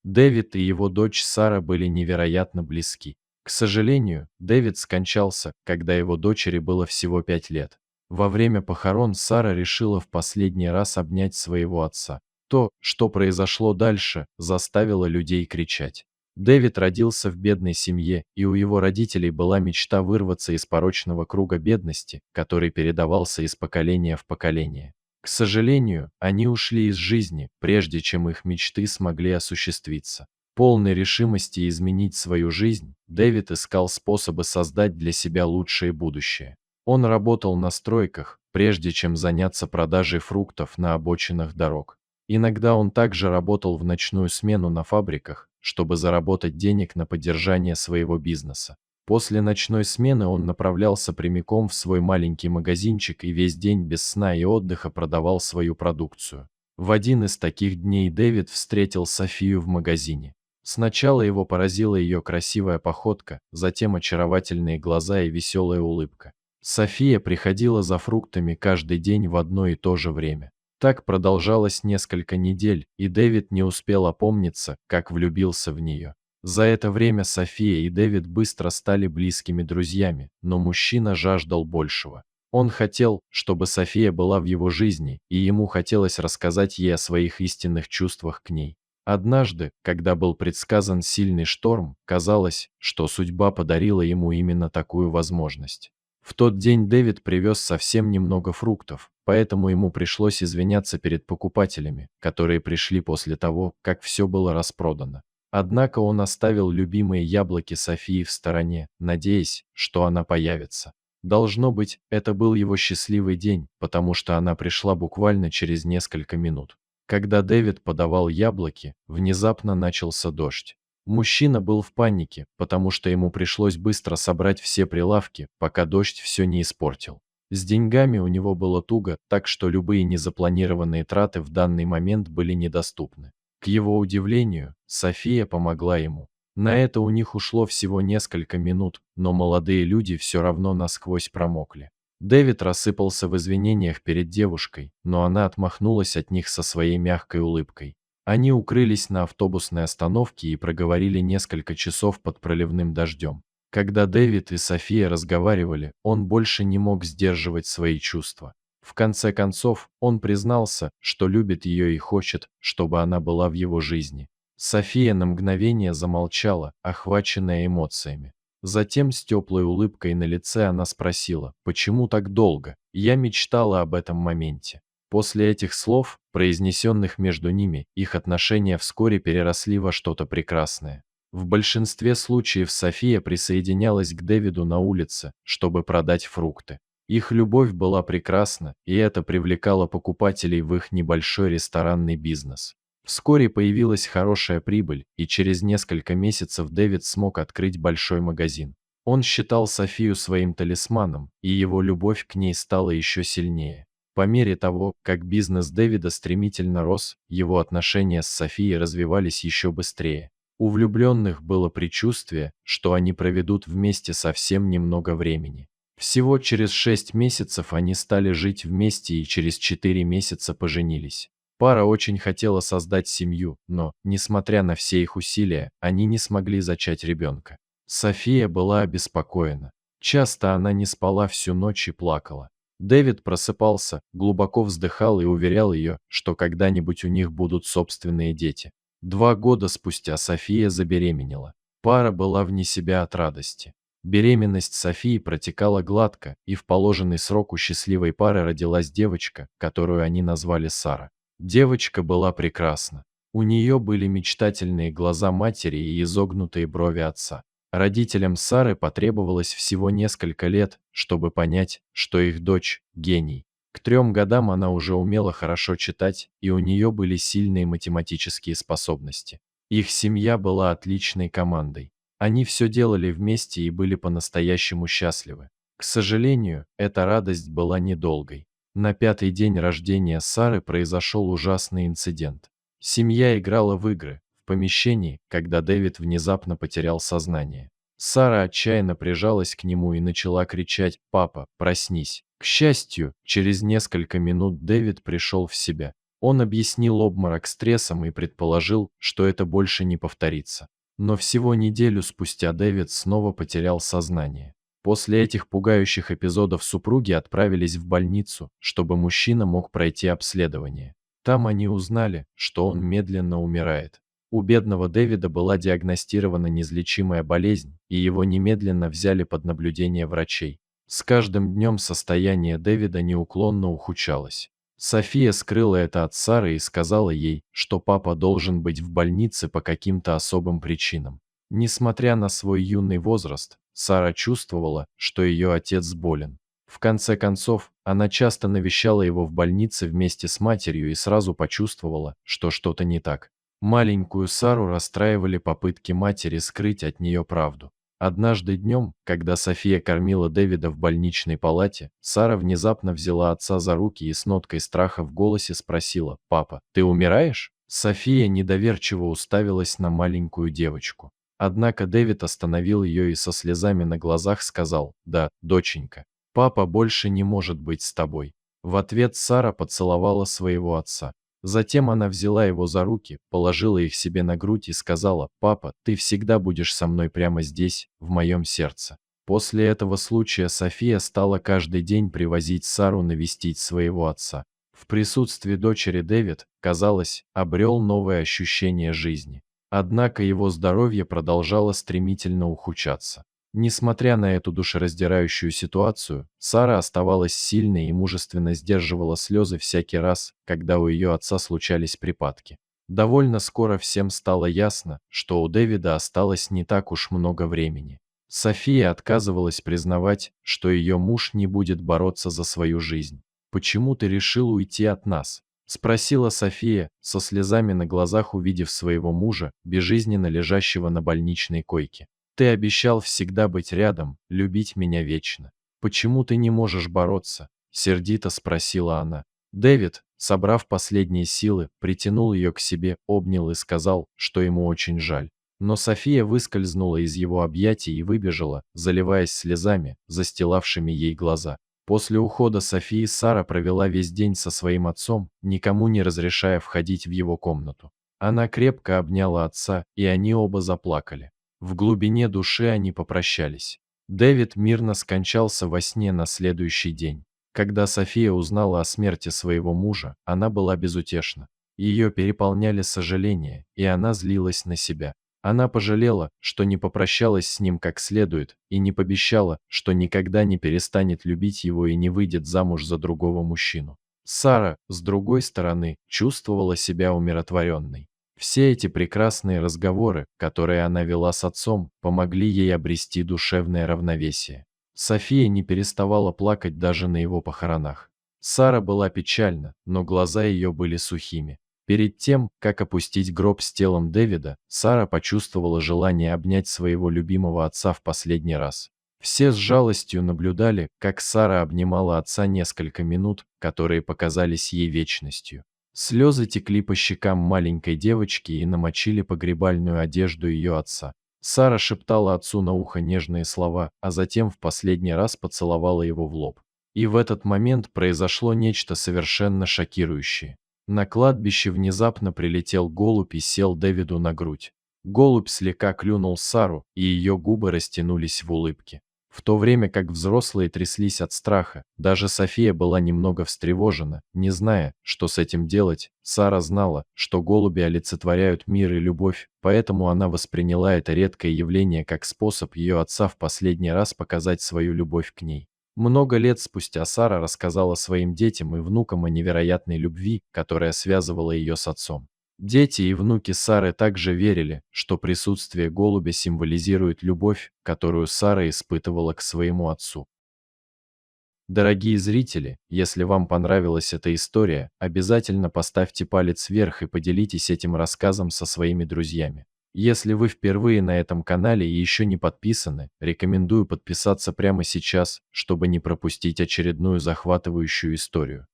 Дэвид и его дочь Сара были невероятно близки. К сожалению, Дэвид скончался, когда его дочери было всего 5 лет. Во время похорон Сара решила в последний раз обнять своего отца. То, что произошло дальше, заставило людей кричать. Дэвид родился в бедной семье, и у его родителей была мечта вырваться из порочного круга бедности, который передавался из поколения в поколение. К сожалению, они ушли из жизни, прежде чем их мечты смогли осуществиться. Полной решимости изменить свою жизнь, Дэвид искал способы создать для себя лучшее будущее. Он работал на стройках, прежде чем заняться продажей фруктов на обочинах дорог. Иногда он также работал в ночную смену на фабриках, чтобы заработать денег на поддержание своего бизнеса. После ночной смены он направлялся прямиком в свой маленький магазинчик и весь день без сна и отдыха продавал свою продукцию. В один из таких дней Дэвид встретил Софию в магазине. Сначала его поразила ее красивая походка, затем очаровательные глаза и веселая улыбка. София приходила за фруктами каждый день в одно и то же время. Так продолжалось несколько недель, и Дэвид не успел опомниться, как влюбился в нее. За это время София и Дэвид быстро стали близкими друзьями, но мужчина жаждал большего. Он хотел, чтобы София была в его жизни, и ему хотелось рассказать ей о своих истинных чувствах к ней. Однажды, когда был предсказан сильный шторм, казалось, что судьба подарила ему именно такую возможность. В тот день Дэвид привез совсем немного фруктов, поэтому ему пришлось извиняться перед покупателями, которые пришли после того, как все было распродано. Однако он оставил любимые яблоки Софии в стороне, надеясь, что она появится. Должно быть, это был его счастливый день, потому что она пришла буквально через несколько минут. Когда Дэвид подавал яблоки, внезапно начался дождь. Мужчина был в панике, потому что ему пришлось быстро собрать все прилавки, пока дождь все не испортил. С деньгами у него было туго, так что любые незапланированные траты в данный момент были недоступны. К его удивлению, София помогла ему. На это у них ушло всего несколько минут, но молодые люди все равно насквозь промокли. Дэвид рассыпался в извинениях перед девушкой, но она отмахнулась от них со своей мягкой улыбкой. Они укрылись на автобусной остановке и проговорили несколько часов под проливным дождем. Когда Дэвид и София разговаривали, он больше не мог сдерживать свои чувства. В конце концов, он признался, что любит ее и хочет, чтобы она была в его жизни. София на мгновение замолчала, охваченная эмоциями. Затем с теплой улыбкой на лице она спросила, почему так долго? Я мечтала об этом моменте. После этих слов, произнесенных между ними, их отношения вскоре переросли во что-то прекрасное. В большинстве случаев София присоединялась к Дэвиду на улице, чтобы продать фрукты. Их любовь была прекрасна, и это привлекало покупателей в их небольшой ресторанный бизнес. Вскоре появилась хорошая прибыль, и через несколько месяцев Дэвид смог открыть большой магазин. Он считал Софию своим талисманом, и его любовь к ней стала еще сильнее. По мере того, как бизнес Дэвида стремительно рос, его отношения с Софией развивались еще быстрее. У влюбленных было предчувствие, что они проведут вместе совсем немного времени. Всего через 6 месяцев они стали жить вместе и через 4 месяца поженились. Пара очень хотела создать семью, но, несмотря на все их усилия, они не смогли зачать ребенка. София была обеспокоена. Часто она не спала всю ночь и плакала. Дэвид просыпался, глубоко вздыхал и уверял ее, что когда-нибудь у них будут собственные дети. 2 года спустя София забеременела. Пара была вне себя от радости. Беременность Софии протекала гладко, и в положенный срок у счастливой пары родилась девочка, которую они назвали Сара. Девочка была прекрасна. У нее были мечтательные глаза матери и изогнутые брови отца. Родителям Сары потребовалось всего несколько лет, чтобы понять, что их дочь – гений. К 3 годам она уже умела хорошо читать, и у нее были сильные математические способности. Их семья была отличной командой. Они все делали вместе и были по-настоящему счастливы. К сожалению, эта радость была недолгой. На 5-й день рождения Сары произошел ужасный инцидент. Семья играла в игры в помещении, когда Дэвид внезапно потерял сознание. Сара отчаянно прижалась к нему и начала кричать: «Папа, проснись!». К счастью, через несколько минут Дэвид пришел в себя. Он объяснил обморок стрессом и предположил, что это больше не повторится. Но всего неделю спустя Дэвид снова потерял сознание. После этих пугающих эпизодов супруги отправились в больницу, чтобы мужчина мог пройти обследование. Там они узнали, что он медленно умирает. У бедного Дэвида была диагностирована неизлечимая болезнь, и его немедленно взяли под наблюдение врачей. С каждым днем состояние Дэвида неуклонно ухудшалось. София скрыла это от Сары и сказала ей, что папа должен быть в больнице по каким-то особым причинам. Несмотря на свой юный возраст, Сара чувствовала, что ее отец болен. В конце концов, она часто навещала его в больнице вместе с матерью и сразу почувствовала, что что-то не так. Маленькую Сару расстраивали попытки матери скрыть от нее правду. Однажды днем, когда София кормила Дэвида в больничной палате, Сара внезапно взяла отца за руки и с ноткой страха в голосе спросила: «Папа, ты умираешь?» София недоверчиво уставилась на маленькую девочку. Однако Дэвид остановил ее и со слезами на глазах сказал: «Да, доченька, папа больше не может быть с тобой». В ответ Сара поцеловала своего отца. Затем она взяла его за руки, положила их себе на грудь и сказала: «Папа, ты всегда будешь со мной прямо здесь, в моем сердце». После этого случая София стала каждый день привозить Сару навестить своего отца. В присутствии дочери Дэвид, казалось, обрел новое ощущение жизни. Однако его здоровье продолжало стремительно ухудшаться. Несмотря на эту душераздирающую ситуацию, Сара оставалась сильной и мужественно сдерживала слезы всякий раз, когда у ее отца случались припадки. Довольно скоро всем стало ясно, что у Дэвида осталось не так уж много времени. София отказывалась признавать, что ее муж не будет бороться за свою жизнь. «Почему ты решил уйти от нас?» — спросила София, со слезами на глазах увидев своего мужа, безжизненно лежащего на больничной койке. «Ты обещал всегда быть рядом, любить меня вечно. Почему ты не можешь бороться?» — сердито спросила она. Дэвид, собрав последние силы, притянул ее к себе, обнял и сказал, что ему очень жаль. Но София выскользнула из его объятий и выбежала, заливаясь слезами, застилавшими ей глаза. После ухода Софии Сара провела весь день со своим отцом, никому не разрешая входить в его комнату. Она крепко обняла отца, и они оба заплакали. В глубине души они попрощались. Дэвид мирно скончался во сне на следующий день. Когда София узнала о смерти своего мужа, она была безутешна. Ее переполняли сожаления, и она злилась на себя. Она пожалела, что не попрощалась с ним как следует, и не пообещала, что никогда не перестанет любить его и не выйдет замуж за другого мужчину. Сара, с другой стороны, чувствовала себя умиротворенной. Все эти прекрасные разговоры, которые она вела с отцом, помогли ей обрести душевное равновесие. София не переставала плакать даже на его похоронах. Сара была печальна, но глаза ее были сухими. Перед тем, как опустить гроб с телом Дэвида, Сара почувствовала желание обнять своего любимого отца в последний раз. Все с жалостью наблюдали, как Сара обнимала отца несколько минут, которые показались ей вечностью. Слезы текли по щекам маленькой девочки и намочили погребальную одежду ее отца. Сара шептала отцу на ухо нежные слова, а затем в последний раз поцеловала его в лоб. И в этот момент произошло нечто совершенно шокирующее. На кладбище внезапно прилетел голубь и сел Дэвиду на грудь. Голубь слегка клюнул Сару, и ее губы растянулись в улыбке. В то время как взрослые тряслись от страха, даже София была немного встревожена, не зная, что с этим делать. Сара знала, что голуби олицетворяют мир и любовь, поэтому она восприняла это редкое явление как способ ее отца в последний раз показать свою любовь к ней. Много лет спустя Сара рассказала своим детям и внукам о невероятной любви, которая связывала ее с отцом. Дети и внуки Сары также верили, что присутствие голубя символизирует любовь, которую Сара испытывала к своему отцу. Дорогие зрители, если вам понравилась эта история, обязательно поставьте палец вверх и поделитесь этим рассказом со своими друзьями. Если вы впервые на этом канале и еще не подписаны, рекомендую подписаться прямо сейчас, чтобы не пропустить очередную захватывающую историю.